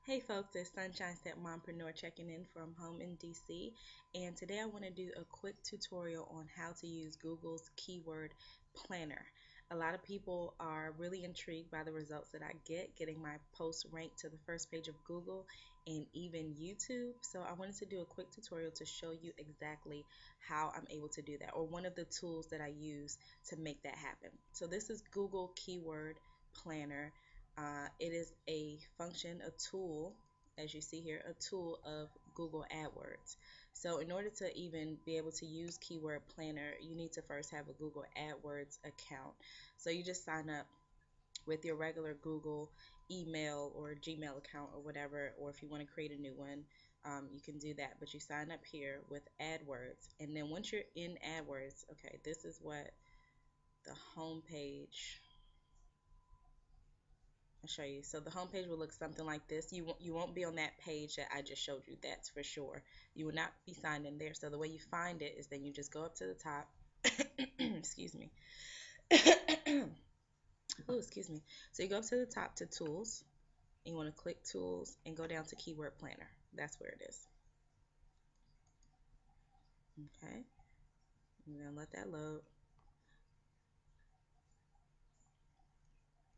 Hey folks, it's Sunshine Step Mompreneur checking in from home in DC, and today I want to do a quick tutorial on how to use Google's keyword planner. A lot of people are really intrigued by the results that I get, getting my posts ranked to the first page of Google and even YouTube. So I wanted to do a quick tutorial to show you exactly how I'm able to do that, or one of the tools that I use to make that happen. So this is Google Keyword Planner. It is a function, a tool, as you see here, a tool of Google AdWords. So in order to even be able to use Keyword Planner, you need to first have a Google AdWords account. So you just sign up with your regular Google email or Gmail account or whatever, or if you want to create a new one, you can do that. But you sign up here with AdWords, and then once you're in AdWords, okay, this is what the home page. I'll show you. So the homepage will look something like this. You won't be on that page that I just showed you. That's for sure. You will not be signed in there. So the way you find it is then you just go up to the top. Excuse me. Oh, excuse me. So you go up to the top to Tools. And you want to click Tools and go down to Keyword Planner. That's where it is. Okay. I'm gonna let that load.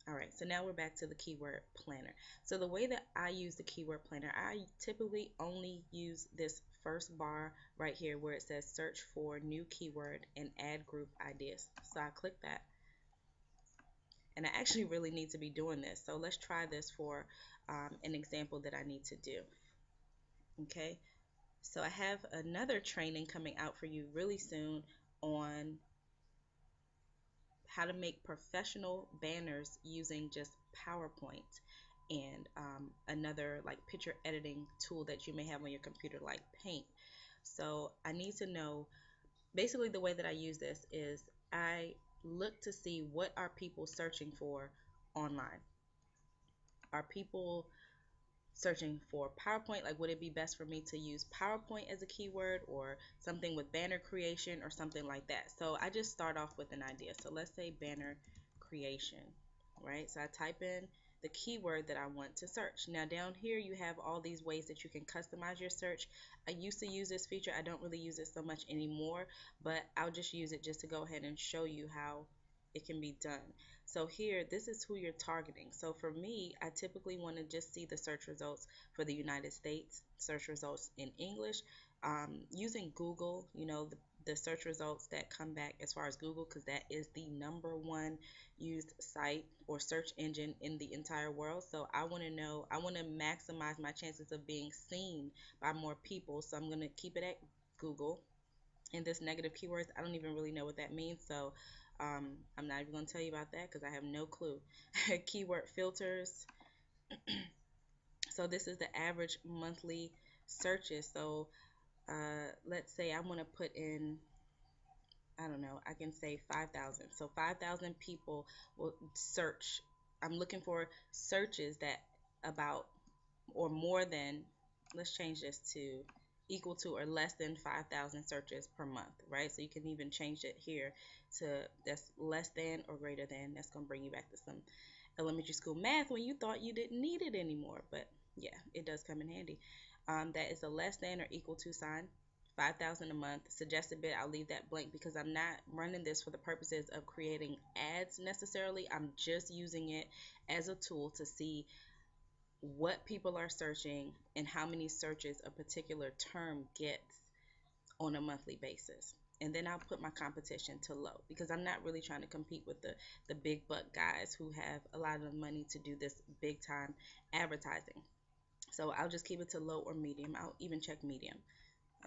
All right, so now we're back to the keyword planner. So the way that I use the keyword planner, I typically only use this first bar right here where it says search for new keyword and add group ideas. So I click that, and I actually really need to be doing this. So let's try this for an example that I need to do. Okay, so I have another training coming out for you really soon on how to make professional banners using just PowerPoint and another like picture editing tool that you may have on your computer like Paint. So I need to know, basically the way that I use this is I look to see what are people searching for online. Are people searching for PowerPoint? Like, would it be best for me to use PowerPoint as a keyword or something with banner creation or something like that? So I just start off with an idea. So let's say banner creation, right? So I type in the keyword that I want to search. Now down here you have all these ways that you can customize your search. I used to use this feature. I don't really use it so much anymore, but I'll just use it just to go ahead and show you how it can be done. So here, this is who you're targeting. So for me, I typically want to just see the search results for the United States, search results in English. Using Google, the search results that come back as far as Google, because that is the #1 used site or search engine in the entire world. So I want to know, I want to maximize my chances of being seen by more people. So I'm going to keep it at Google. And this negative keywords, I don't even really know what that means. So I'm not even going to tell you about that because I have no clue. Keyword filters. So this is the average monthly searches. So let's say I want to put in, I don't know, I can say 5,000. So 5,000 people will search. I'm looking for searches that about or more than, let's change this to equal to or less than 5,000 searches per month, right? So you can even change it here to that's less than or greater than. That's going to bring you back to some elementary school math when you thought you didn't need it anymore. But yeah, it does come in handy. That is a less than or equal to sign. 5,000 a month. Suggested bid, I'll leave that blank because I'm not running this for the purposes of creating ads necessarily. I'm just using it as a tool to see what people are searching and how many searches a particular term gets on a monthly basis. And then I'll put my competition to low because I'm not really trying to compete with the big buck guys who have a lot of money to do this big time advertising. So I'll just keep it to low or medium. I'll even check medium.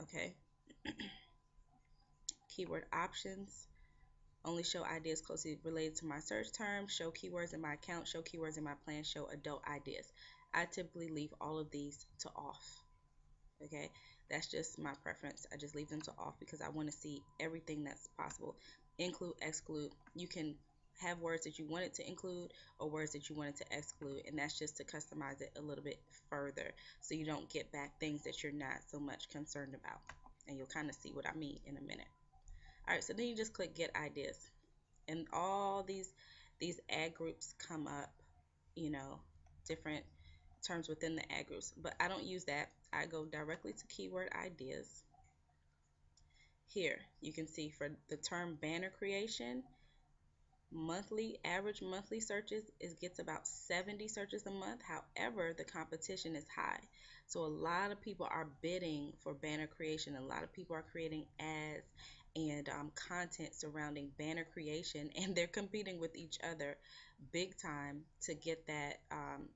Okay. Keyword options. Only show ideas closely related to my search term. Show keywords in my account. Show keywords in my plan. Show adult ideas. I typically leave all of these to off. Okay, that's just my preference. I just leave them to off because I want to see everything that's possible. Include, exclude. You can have words that you wanted to include or words that you wanted to exclude, and that's just to customize it a little bit further so you don't get back things that you're not so much concerned about. And you'll kind of see what I mean in a minute. All right, so then you just click get ideas, and all these ad groups come up, you know, different terms within the ad groups, but I don't use that. I go directly to keyword ideas. Here you can see for the term banner creation, monthly average monthly searches, it gets about 70 searches a month. However, the competition is high, so a lot of people are bidding for banner creation. A lot of people are creating ads and content surrounding banner creation, and they're competing with each other big time to get that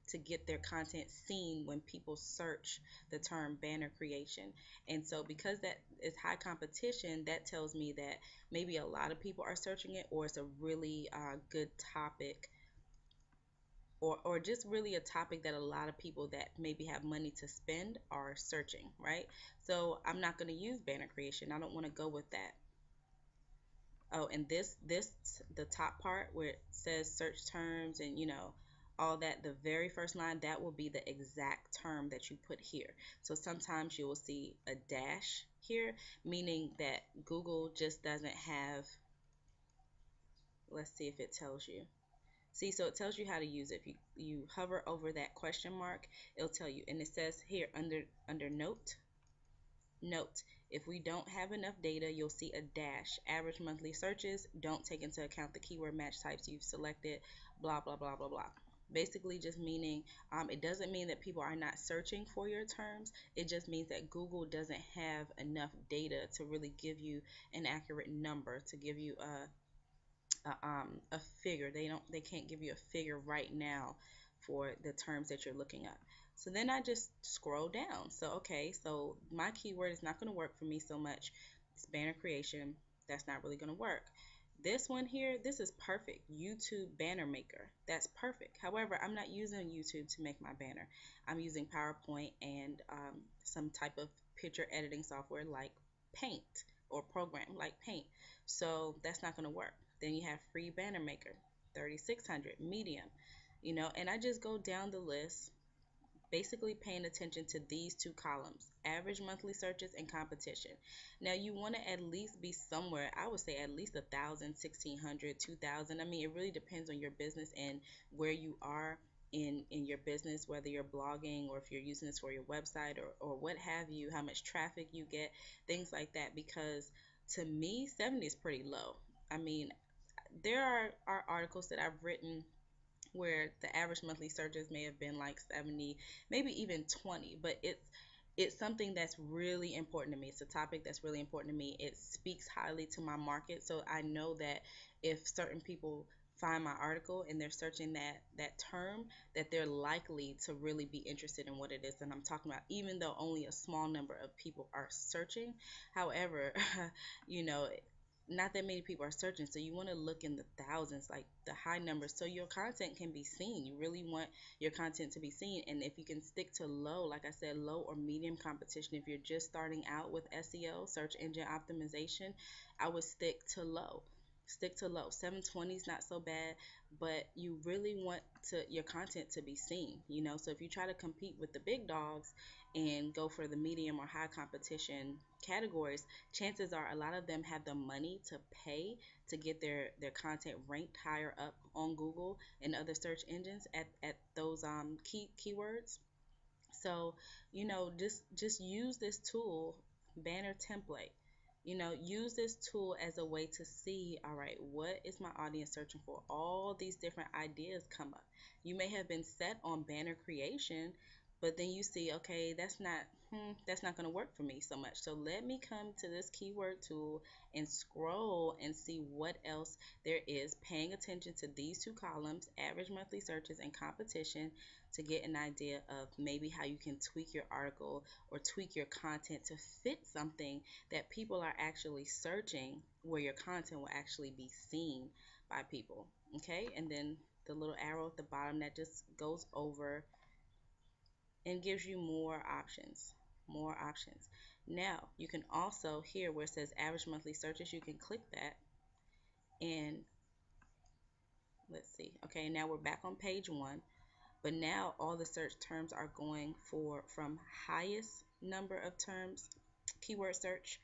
to get their content seen when people search the term banner creation. And so because that is high competition, that tells me that maybe a lot of people are searching it, or it's a really good topic, or just really a topic that a lot of people that maybe have money to spend are searching, right? So I'm not going to use banner creation. I don't want to go with that. Oh, and this the top part where it says search terms and all that, the very first line, that will be the exact term that you put here. So sometimes you will see a dash here, meaning that Google just doesn't have, let's see if it tells you. See, so it tells you how to use it. If you hover over that question mark, it'll tell you. And it says here under note, if we don't have enough data, you'll see a dash. Average monthly searches don't take into account the keyword match types you've selected, blah, blah, blah, blah, blah. Basically just meaning, it doesn't mean that people are not searching for your terms. It just means that Google doesn't have enough data to really give you an accurate number, to give you a figure. They can't give you a figure right now for the terms that you're looking up. So then I just scroll down. So okay, so my keyword is not going to work for me so much. It's banner creation. That's not really going to work. This one here, this is perfect. YouTube banner maker. That's perfect. However, I'm not using YouTube to make my banner. I'm using PowerPoint and some type of picture editing software like Paint, or program like Paint. So that's not going to work. Then you have free banner maker, 3600, medium, and I just go down the list, basically paying attention to these two columns: average monthly searches and competition. Now you want to at least be somewhere, I would say at least 1,000, 1,600, 2,000. I mean, it really depends on your business and where you are in your business, whether you're blogging or if you're using this for your website, or what have you, how much traffic you get, things like that. Because to me, 70 is pretty low. I mean, there are articles that I've written where the average monthly searches may have been like 70, maybe even 20, but it's something that's really important to me. It's a topic that's really important to me. It speaks highly to my market, so I know that if certain people find my article and they're searching that term, that they're likely to really be interested in what it is that I'm talking about, even though only a small number of people are searching. However, you know, not that many people are searching, so you want to look in the thousands, like the high numbers, so your content can be seen. You really want your content to be seen. And if you can stick to low, like I said, low or medium competition, if you're just starting out with SEO, search engine optimization, I would stick to low. Stick to low. 720 is not so bad, but you really want your content to be seen, so if you try to compete with the big dogs and go for the medium or high competition categories, chances are a lot of them have the money to pay to get their content ranked higher up on Google and other search engines at those keywords. So, just use this tool, banner template. Use this tool as a way to see, all right, what is my audience searching for? All these different ideas come up. You may have been set on banner creation, but then you see, okay, that's not going to work for me so much. So let me come to this keyword tool and scroll and see what else there is, paying attention to these two columns, average monthly searches and competition, to get an idea of maybe how you can tweak your article or tweak your content to fit something that people are actually searching, where your content will actually be seen by people. Okay, and then the little arrow at the bottom that just goes over and gives you more options. More options. Now you can also, here where it says average monthly searches, you can click that, and let's see. Okay, now we're back on page 1. But now all the search terms are going from highest number of terms, keyword search,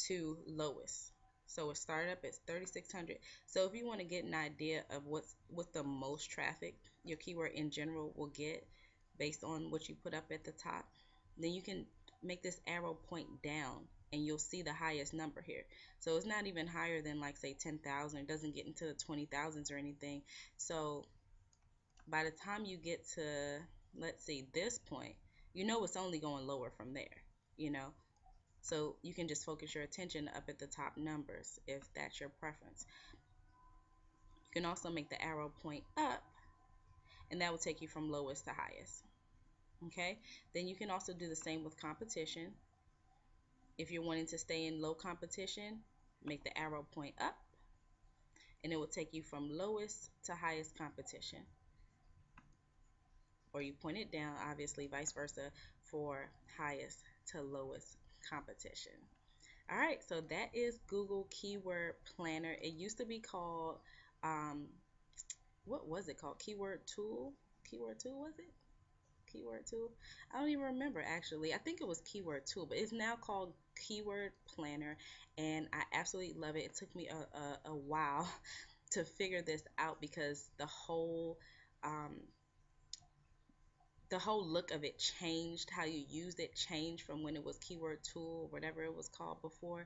to lowest. So it started up at 3,600. So if you want to get an idea of what's the most traffic your keyword in general will get based on what you put up at the top, then you can make this arrow point down and you'll see the highest number here. So it's not even higher than like say 10,000. It doesn't get into the 20,000s or anything. So by the time you get to, let's see, this point, you know it's only going lower from there, you know. So you can just focus your attention up at the top numbers if that's your preference. You can also make the arrow point up, and that will take you from lowest to highest. Okay, then you can also do the same with competition. If you're wanting to stay in low competition, make the arrow point up, and it will take you from lowest to highest competition. Or you point it down, obviously vice versa, for highest to lowest competition. All right, so that is Google Keyword Planner. It used to be called, um, what was it called? Keyword Tool? Keyword Tool, was it? Keyword Tool? I don't even remember actually. I think it was Keyword Tool, but it's now called Keyword Planner, and I absolutely love it. It took me a while to figure this out because um, the whole look of it changed. How you used it changed from when it was Keyword Tool, whatever it was called before,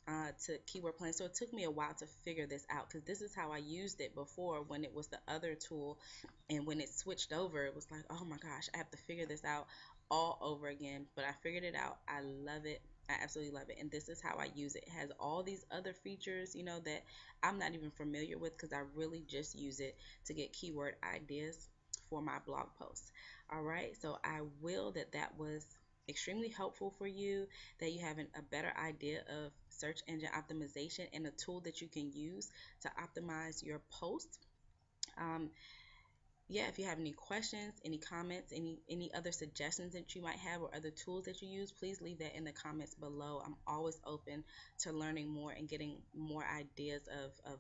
to Keyword Planner. So it took me a while to figure this out because this is how I used it before when it was the other tool. And when it switched over, it was like, oh my gosh, I have to figure this out all over again. But I figured it out. I love it. I absolutely love it. And this is how I use it. It has all these other features, that I'm not even familiar with because I really just use it to get keyword ideas for my blog posts. All right. So I will that was extremely helpful for you, that you have a better idea of search engine optimization and a tool that you can use to optimize your post. Um, yeah, if you have any questions, any comments, any other suggestions that you might have or other tools that you use, please leave that in the comments below. I'm always open to learning more and getting more ideas of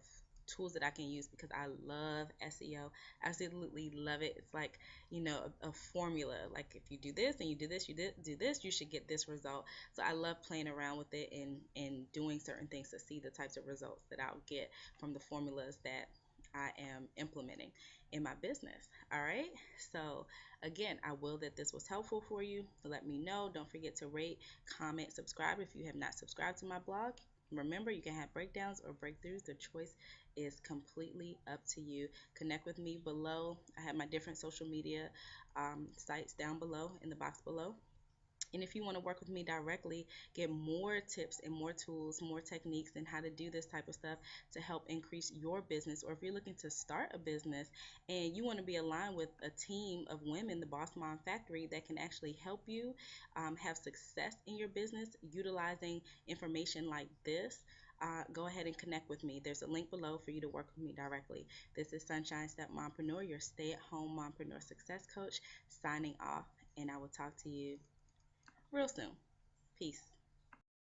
tools that I can use because I love SEO. Absolutely love it. It's like, a formula. Like if you do this and you do this, do this, you should get this result. So I love playing around with it and doing certain things to see the types of results that I'll get from the formulas that I am implementing in my business. All right. So again, I will that this was helpful for you. Let me know. Don't forget to rate, comment, subscribe if you have not subscribed to my blog. Remember, you can have breakdowns or breakthroughs. The choice is completely up to you. Connect with me below. I have my different social media sites down below in the box below. And if you want to work with me directly, get more tips and more tools, more techniques, and how to do this type of stuff to help increase your business, or if you're looking to start a business and you want to be aligned with a team of women, the Boss Mom Factory, that can actually help you have success in your business utilizing information like this, go ahead and connect with me. There's a link below for you to work with me directly. This is Sunshine Step Mompreneur, your stay-at-home mompreneur success coach, signing off, and I will talk to you real soon. Peace.